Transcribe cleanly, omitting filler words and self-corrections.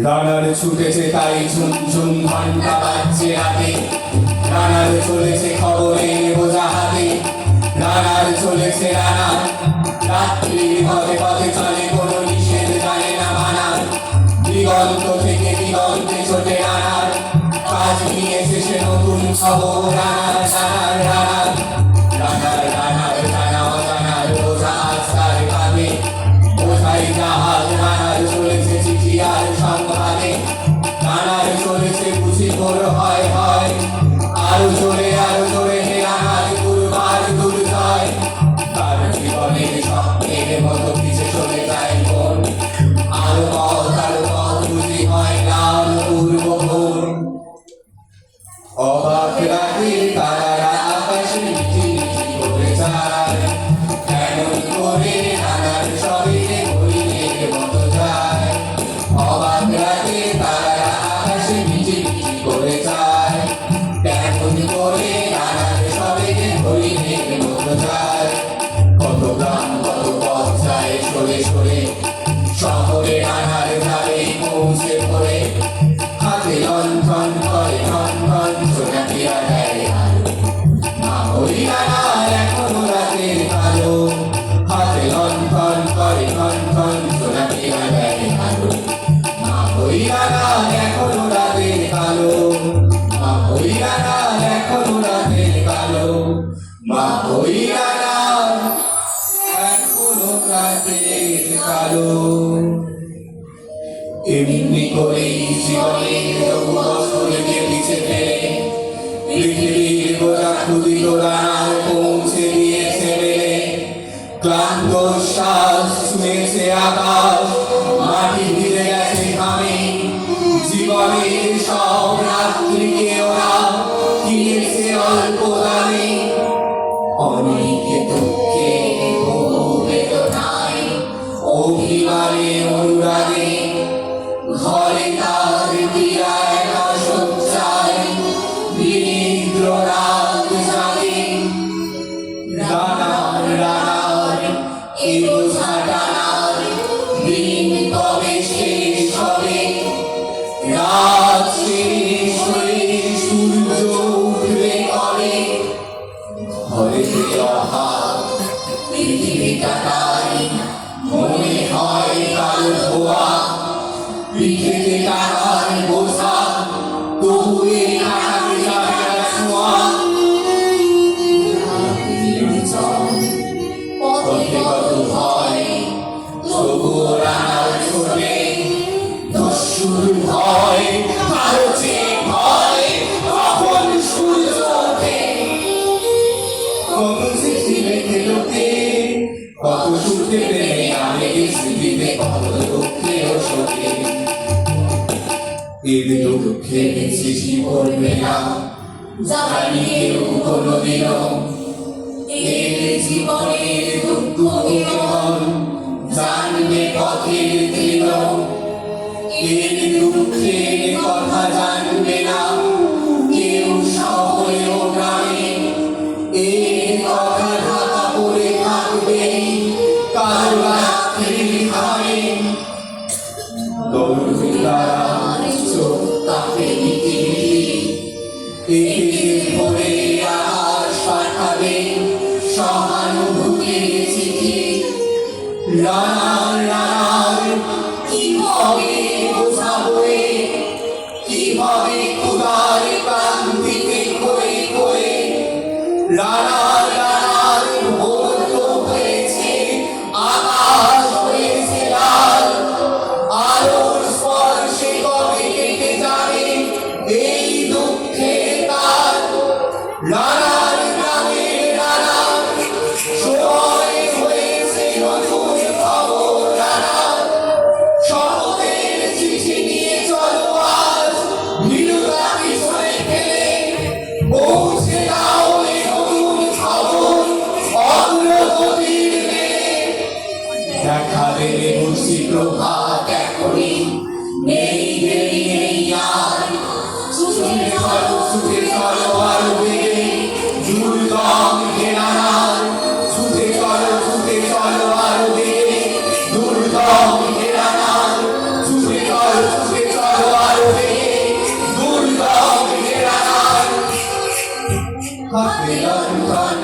রানার ছুটেছে তাই ঝুনঝুন ঘন্টা বাজছে রাতে, রানার চলেছে খবরে বোঝা হাতে, রানার চলেছে রানা রাত্রি পথে পথে চলে কোনো নিষেধ জানে না মানা, দিগন্ত থেকে দিগন্তে ছোটে রানার কাজ নিয়েছে সে নতুন খবর রানার রানার রানার রানার রানার জানা অজানার বোঝা আজ তার কাঁধে, বোঝাই জাহাজ রানার চলেছে চিঠি আর সংবাদে, রানার চলেছে বুঝি ভোর হয় হয় আরো জোরে হে রানার দুর্বার দুর্জয়, তার জীবনের স্বপ্নের মতো পিছে চলে যায় মন, আরো পথ বুঝি হয় লাল পূর্ব ভোর। অবাক রাতের তারারা আকাশে মিটি মিটি করে যায়, কেমন করে রানার শরীরে হরিণের মতো যায়, অবাক রাতের তারারা আকাশে মিটি মিটি করে যায়, কেমন করে রানার শরীরে হরিণের মতো যায়। কত গ্রাম কত পথ যায় সরে সরে, শহরে রানার ধারে পৌঁছে পড়ে, হাতে লণ্ঠন করে ঠন ছোটাকিয়া দেয় আলো, মা ওই রানার এখনো রাতের কালো, হাতে লণ্ঠন করে ঠন ছোটাকিয়া দেয় আলো, মা ওই রানার এখনো রাতের কালো, মা ওই রানার এখনো রাতের কালো, মা ওই রানার এখনো রাতের কালো। এমনি করেই জীবনের বহু বছরকে পিছে ফেলে পৃথিবীর গোটা ক্ষুদিত রানার পৌঁছে দিয়েছে মেলে, ক্লান্ত শ্বাস ছুঁয়েছে আকাশ, মাটি ভিজে গেছে ঘামে, জীবনের সব রাত্রিকে ওরা কিনেছে অল্প দামে, অনেকে দুঃখে বহু বেদনায় অভিমানে অনুরাগে, ঘরে তার পীড়া একা শয্যায় বিনিদ্র রাত জাগে, রানার রানার এই বোঝা টানার দিন কবে শেষ হবে, রাত শেষ হয়ে সূর্য উঠবে কবে, ঘরে অভাব পৃথিবীটা তাই মনে হয় কালো ধোয়া, পিঠেতে টাকার বোঝা তবু এই রানাকে যাবে না ছোঁয়া, পথে কত ভয় তবুও রানার ছোটে, দস্যুর ভয় কারো চেয়ে ভয় কখন সূর্য ওঠে, কত চিঠি লেখে লোকে কত সুখে প্রেমে আবেগে স্মৃতিতে কত দুঃখে ও শোকে, এর দুঃখে চিঠি পড়বে না জানি কেউ কোনোদিনও, এর জীবনের দুঃখ কেমন জানবে পথের দিন, এর দুঃখের কথা জানবে না কেউ শহরে ও গ্রামে, এর কথা ঢাকা পড়ে থাকবে কারো রাত্রির ঘামে, দৌড়বে তারা চোখ তাকে মিটি একে ভরে আকাশ পাঠাবে সহানুভূতির চিঠি, রানার রানার কিভাবে বোঝাবো কিভাবে ক্ষুধার ক্লান্তিতে খয়ে খয়ে, রানার রানার ভোর তো হয়েছে আকাশ হয়েছে লাল, আলোর স্পর্শে কবে কেটে যাবে এই দুঃখের কাল, রানার গ্রামের রানার সময় হয়েছে নতুন খবর রানার, শপথের চিঠি নিয়ে চলো আজ নীলুতা পিছনে ফেলে, পৌঁছে দাও এই নতুন খবর অগ্রগতির মেলে, দেখা দেবে বুঝি প্রভাত এখনই নেই দেরি নেই আর, ছুটে চলো আরো বেগে দুর্গম ঘেরানার, ছুটে চলো হাতে লণ্ঠন